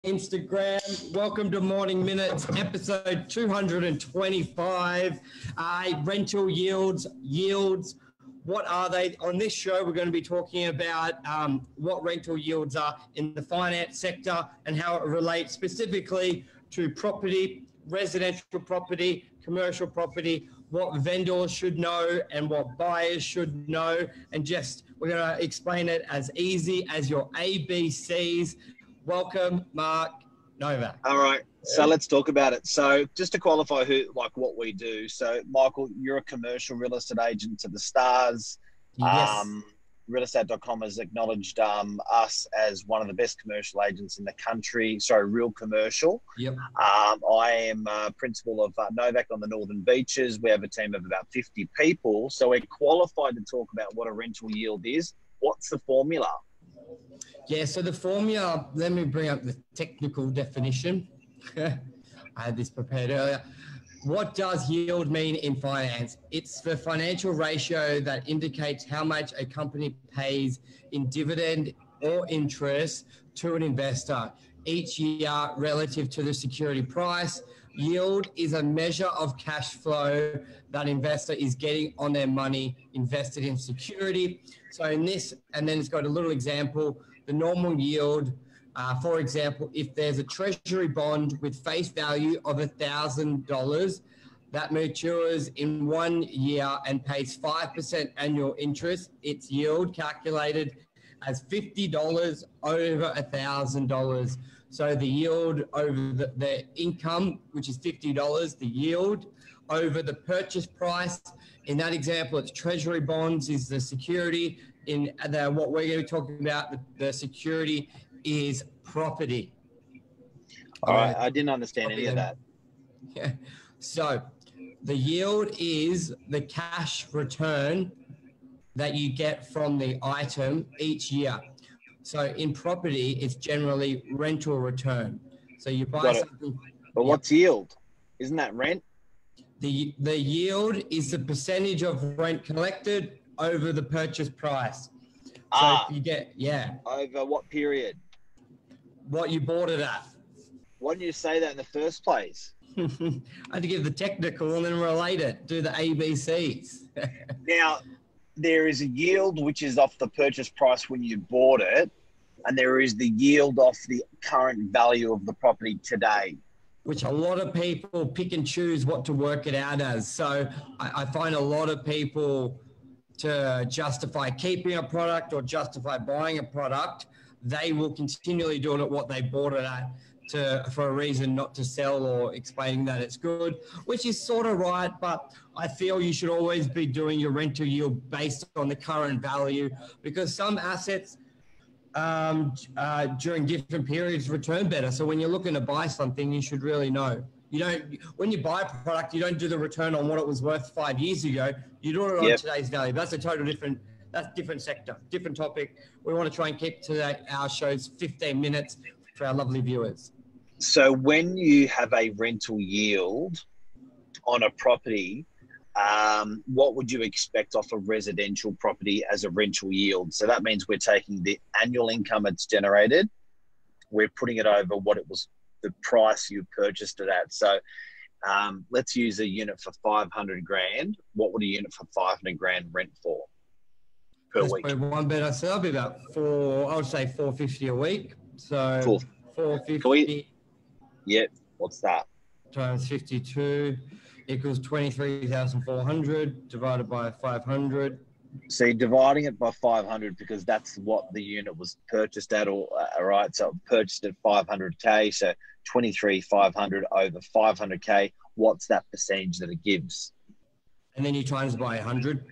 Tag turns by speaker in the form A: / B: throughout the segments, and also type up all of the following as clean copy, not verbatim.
A: Instagram. Welcome to Morning Minutes, episode 225. Rental yields. What are they? On this show, we're going to be talking about what rental yields are in the finance sector and how it relates specifically to property, residential property, commercial property, what vendors should know and what buyers should know. And just, we're going to explain it as easy as your ABCs. Welcome, Mark Novak.
B: All right, so let's talk about it. So just to qualify what we do. So, Michael, you're a commercial real estate agent to the stars.
A: Yes.
B: Realestate.com has acknowledged us as one of the best commercial agents in the country. Sorry, real commercial.
A: Yep.
B: I am principal of Novak on the Northern Beaches. We have a team of about 50 people. So we're qualified to talk about what a rental yield is. What's the formula?
A: Yeah, so the formula, let me bring up the technical definition. I had this prepared earlier. What does yield mean in finance? It's the financial ratio that indicates how much a company pays in dividend or interest to an investor each year relative to the security price. Yield is a measure of cash flow that investor is getting on their money invested in security. So in this, and then it's got a little example, the normal yield, for example, if there's a treasury bond with face value of $1,000 that matures in 1 year and pays 5% annual interest, its yield calculated as $50 over $1,000. So the yield over the income, which is $50, the yield over the purchase price. In that example, it's treasury bonds is the security. In what we're going to be talking about, the security is property.
B: All right, I didn't understand any of that.
A: Yeah. So the yield is the cash return that you get from the item each year. So in property, it's generally rental return. So you buy something.
B: But what's yield? Isn't that rent?
A: The yield is the percentage of rent collected over the purchase price. So you get,
B: Over what period?
A: What you bought it at.
B: Why didn't you say that in the first place?
A: I had to give the technical and then relate it, do the ABCs.
B: Now, there is a yield which is off the purchase price when you bought it, and there is the yield off the current value of the property today.
A: Which a lot of people pick and choose what to work it out as. So I find a lot of people, to justify keeping a product or justify buying a product, they will continually do it at what they bought it at for a reason not to sell or explaining that it's good, which is sort of right. But I feel you should always be doing your rental yield based on the current value, because some assets during different periods return better. So when you're looking to buy something, you should really know. When you buy a product, you don't do the return on what it was worth 5 years ago. You do it on today's value. That's a total different sector, different topic. We want to try and keep our shows 15 minutes for our lovely viewers.
B: So when you have a rental yield on a property, what would you expect off a residential property as a rental yield? So that means we're taking the annual income it's generated, we're putting it over what it was, the price you purchased it at. So let's use a unit for 500 grand. What would a unit for 500 grand rent for per week?
A: One bed I sell, be about I would say 450 a week. So 450.
B: What's that?
A: Times 52 equals 23,400 divided by 500.
B: So you're dividing it by 500 because that's what the unit was purchased at, all right? So purchased at 500K, so 23,500 over 500K. What's that percentage that it gives?
A: And then you times by 100.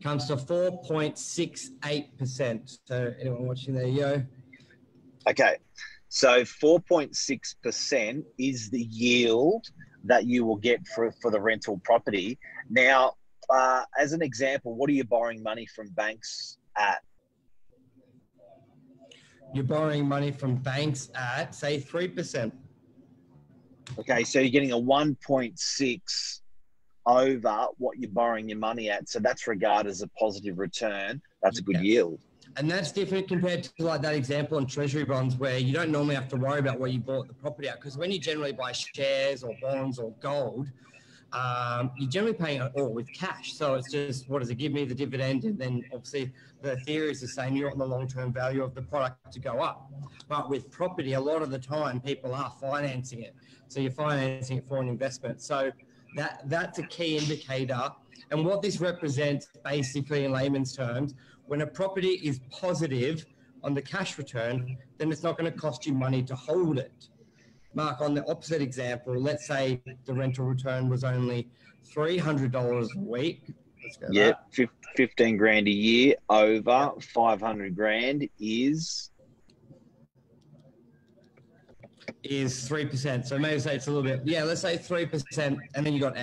A: Comes to 4.68%. So anyone watching there, yo.
B: Okay, so 4.6% is the yield that you will get for the rental property. Now, as an example, what are you borrowing money from banks at?
A: You're borrowing money from banks at, say, 3%.
B: Okay, so you're getting a 1.6 over what you're borrowing your money at. So that's regarded as a positive return. That's a good yield.
A: And that's different compared to like that example on treasury bonds where you don't normally have to worry about where you bought the property at. Because when you generally buy shares or bonds or gold, you're generally paying it all with cash. So it's just, what does it give me, the dividend? And then obviously the theory is the same. You want the long-term value of the product to go up. But with property, a lot of the time people are financing it. So you're financing it for an investment. So that's a key indicator. And what this represents basically in layman's terms, when a property is positive on the cash return, then it's not going to cost you money to hold it. Mark, on the opposite example, let's say the rental return was only $300 a week. Let's go
B: Yeah, 15 grand a year over 500 grand is
A: 3%. So maybe say it's a little bit, let's say 3%, and then you got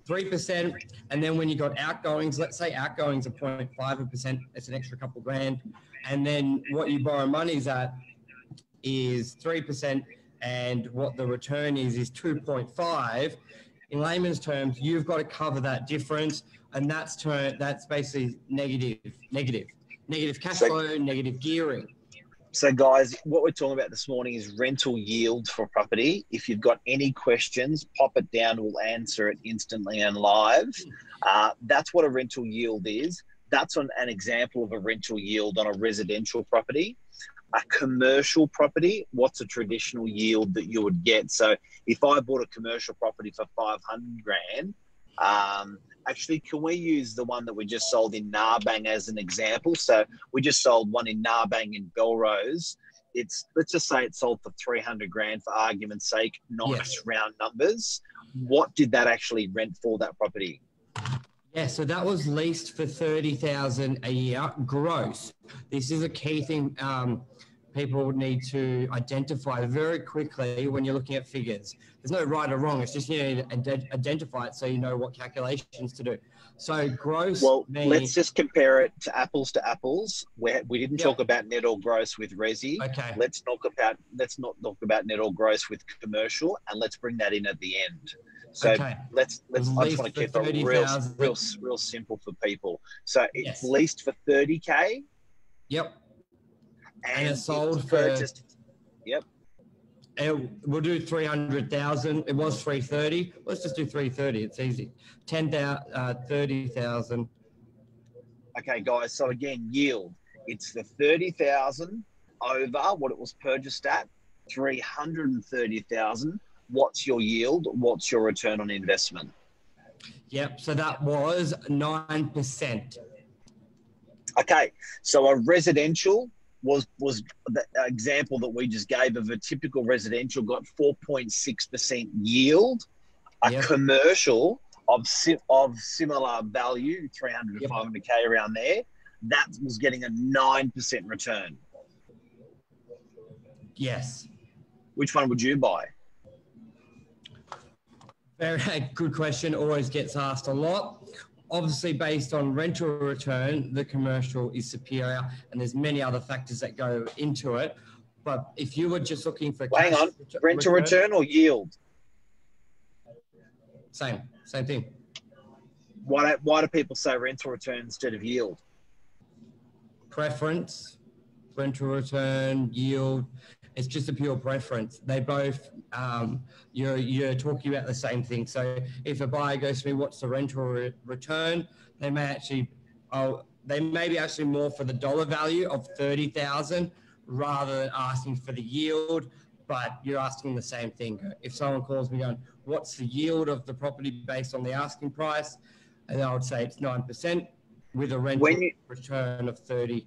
A: 3%, and then when you got outgoings, let's say outgoings are 0.5%, it's an extra couple grand, and then what you borrow monies at is 3%, and what the return is 2.5. In layman's terms, you've got to cover that difference, and that's basically negative cash flow, negative gearing.
B: So, guys, what we're talking about this morning is rental yield for property. If you've got any questions, pop it down. We'll answer it instantly and live. That's what a rental yield is. That's an example of a rental yield on a residential property. A commercial property, what's a traditional yield that you would get? So if I bought a commercial property for 500 grand, actually, can we use the one that we just sold in Narbang as an example? So we just sold one in Narbang in Belrose. Let's just say it sold for 300 grand for argument's sake, nice round numbers. What did that actually rent for, that property?
A: Yeah, so that was leased for $30,000 a year gross. This is a key thing people need to identify very quickly when you're looking at figures. There's no right or wrong. It's just you need to identify it so you know what calculations to do. So gross.
B: Well, let's just compare it to apples. We didn't talk about net or gross with resi.
A: Okay.
B: Let's not talk about net or gross with commercial, and let's bring that in at the end. So I just want to keep it real simple for people. So it's leased for 30K.
A: Yep. And it's sold for.
B: Yep.
A: We'll do 300,000. It was 330. Let's just do 330. It's easy. 30,000.
B: Okay, guys. So again, yield. It's the 30,000 over what it was purchased at. 330,000. What's your yield? What's your return on investment?
A: Yep. So that was 9%.
B: Okay. So a residential was the example that we just gave of a typical residential got 4.6% yield. A commercial of similar value, 300 to 500K around there, that was getting a 9% return.
A: Yes.
B: Which one would you buy?
A: Very good question. Always gets asked a lot. Obviously, based on rental return, the commercial is superior, and there's many other factors that go into it. But if you were just looking for
B: rental return or yield?
A: Same thing.
B: Why do people say rental return instead of yield?
A: Preference, rental return, yield. It's just a pure preference. They both, you're talking about the same thing. So if a buyer goes to me, what's the rental return? They may be actually more for the dollar value of 30,000 rather than asking for the yield, but you're asking the same thing. If someone calls me going, what's the yield of the property based on the asking price? And I would say it's 9% with a rental return of 30.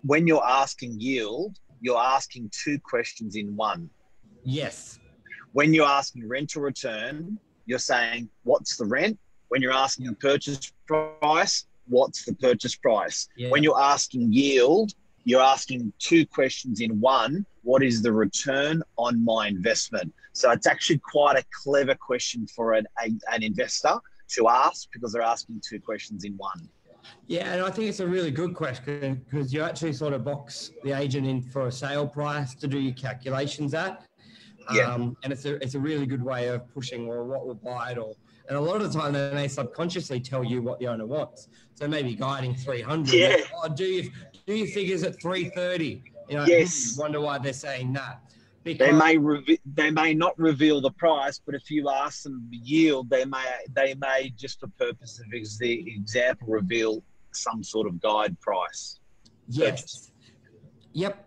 B: When you're asking yield, you're asking two questions in one.
A: Yes.
B: When you're asking rental return, you're saying, what's the rent? When you're asking purchase price, what's the purchase price? Yeah. When you're asking yield, you're asking two questions in one. What is the return on my investment? So it's actually quite a clever question for an investor to ask because they're asking two questions in one.
A: Yeah, and I think it's a really good question because you actually sort of box the agent in for a sale price to do your calculations at. And it's a really good way of pushing, well, what will buy it, or And a lot of the time they may subconsciously tell you what the owner wants. So maybe guiding 300.
B: Yeah.
A: Oh, do your figures at 330. You know,
B: Yes.
A: wonder why they're saying that.
B: They
A: Because
B: they may not reveal the price, but if you ask them the yield, they may just for purpose of the example reveal some sort of guide price.
A: yes.
B: Purchase.
A: Yep.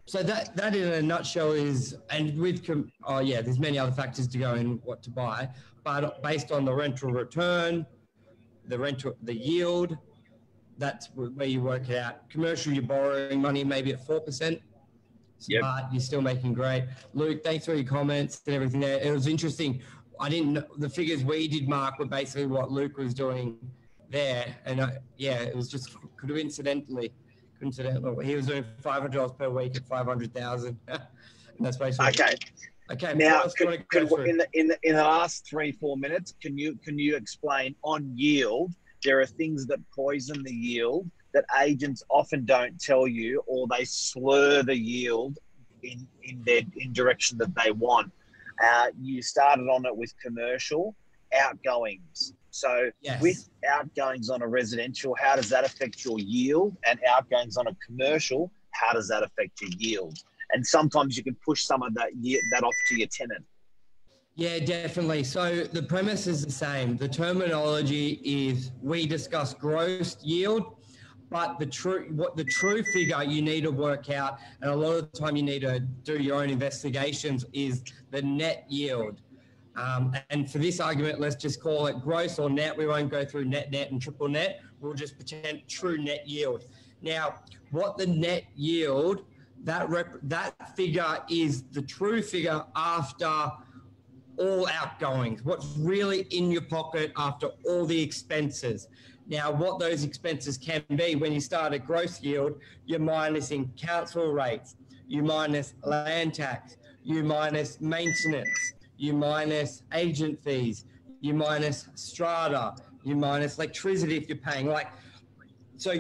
A: So that in a nutshell is, and with, there's many other factors to go in what to buy, but based on the rental return, the yield, that's where you work it out. Commercial, you're borrowing money maybe at 4%, but you're still making great. Luke, thanks for your comments and everything there. It was interesting. I didn't know the figures we did, Mark, were basically what Luke was doing there. And it was just coincidentally. He was doing $500 per week at 500,000. And that's basically okay.
B: Now, in the last 3-4 minutes, can you explain on yield? There are things that poison the yield that agents often don't tell you, or they slur the yield in direction that they want. You started on it with commercial outgoings. So with outgoings on a residential, how does that affect your yield? And outgoings on a commercial, how does that affect your yield? And sometimes you can push some of that off to your tenant.
A: Yeah, definitely. So the premise is the same. The terminology is we discuss gross yield, but the true figure you need to work out, and a lot of the time you need to do your own investigations, is the net yield. And for this argument, let's just call it gross or net. We won't go through net, and triple net. We'll just pretend true net yield. Now, what the net yield, that figure is the true figure after all outgoings, what's really in your pocket after all the expenses. Now, what those expenses can be when you start at gross yield, you're minusing council rates, you minus land tax, you minus maintenance, you minus agent fees, you minus strata, you minus electricity if you're paying. So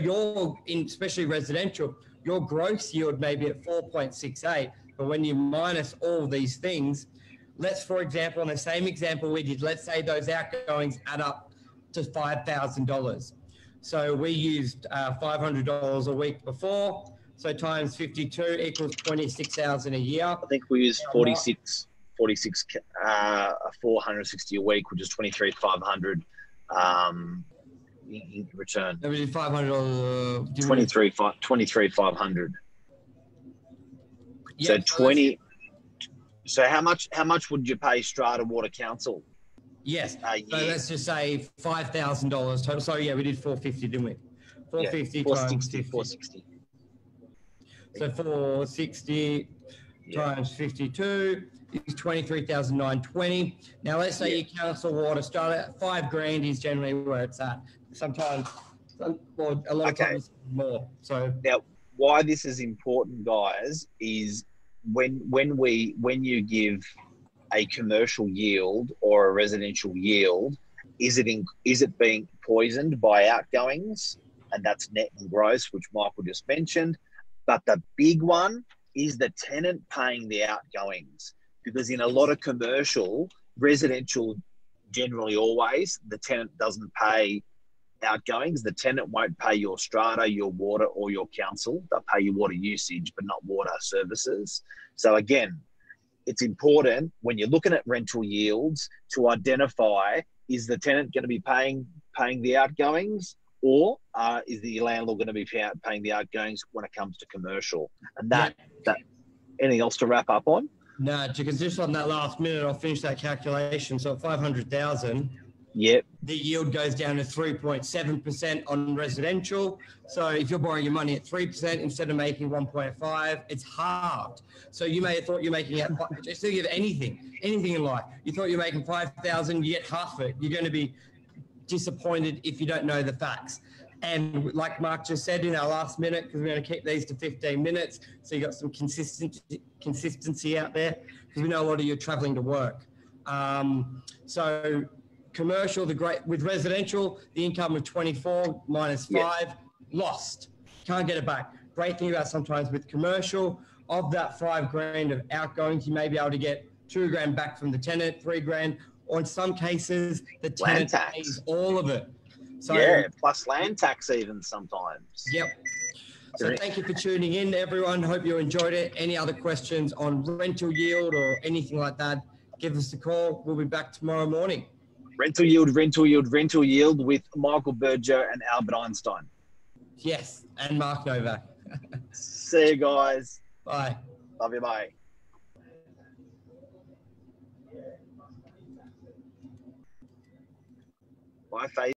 A: especially residential, your gross yield may be at 4.68, but when you minus all these things, let's, for example, on the same example we did, let's say those outgoings add up to $5,000. So we used $500 a week before, so times 52 equals 26,000 a year.
B: I think we used 460 a week, which is 23,500 in return.
A: That was $500.
B: 23,500.
A: Yep,
B: So how much would you pay Strata Water Council?
A: Yes. So let's just say $5,000 total. So we did 450, didn't we? 450 times 50.
B: 460.
A: So 460 times 52 is 23,920. Now let's say your council water Strata, $5,000 is generally where it's at. Sometimes, or a lot of times more. So
B: now, why this is important, guys, is when you give a commercial yield or a residential yield, is it being poisoned by outgoings? And that's net and gross, which Michael just mentioned. But the big one is the tenant paying the outgoings, because in a lot of commercial, residential, generally always, the tenant doesn't pay outgoings. The tenant won't pay your strata, your water, or your council. They'll pay your water usage, but not water services. So again, it's important when you're looking at rental yields to identify, is the tenant going to be paying the outgoings, or is the landlord going to be paying the outgoings when it comes to commercial? And that anything else to wrap up on?
A: No, because just on that last minute, I'll finish that calculation. So at 500,000,
B: the
A: yield goes down to 3.7% on residential. So if you're borrowing your money at 3% instead of making 1.5, it's halved. So you may have thought you're making just think of anything in life. You thought you're making 5,000, you get half it. You're going to be disappointed if you don't know the facts. And like Mark just said in our last minute, because we're going to keep these to 15 minutes, so you got some consistency out there, because we know a lot of you are traveling to work. So commercial, with residential, the income of 24 minus 5, lost. Can't get it back. Great thing about sometimes with commercial, of that $5,000 of outgoings, you may be able to get $2,000 back from the tenant, $3,000, or in some cases, the
B: Land
A: tenant
B: tax.
A: pays all of it. So,
B: Yeah, plus land tax even sometimes.
A: Yep. So thank you for tuning in, everyone. Hope you enjoyed it. Any other questions on rental yield or anything like that, give us a call. We'll be back tomorrow morning.
B: Rental yield, rental yield, rental yield with Michael Burgio and Albert Einstein.
A: Yes, and Mark Novak.
B: See you guys.
A: Bye.
B: Love you, bye. Bye, Faith.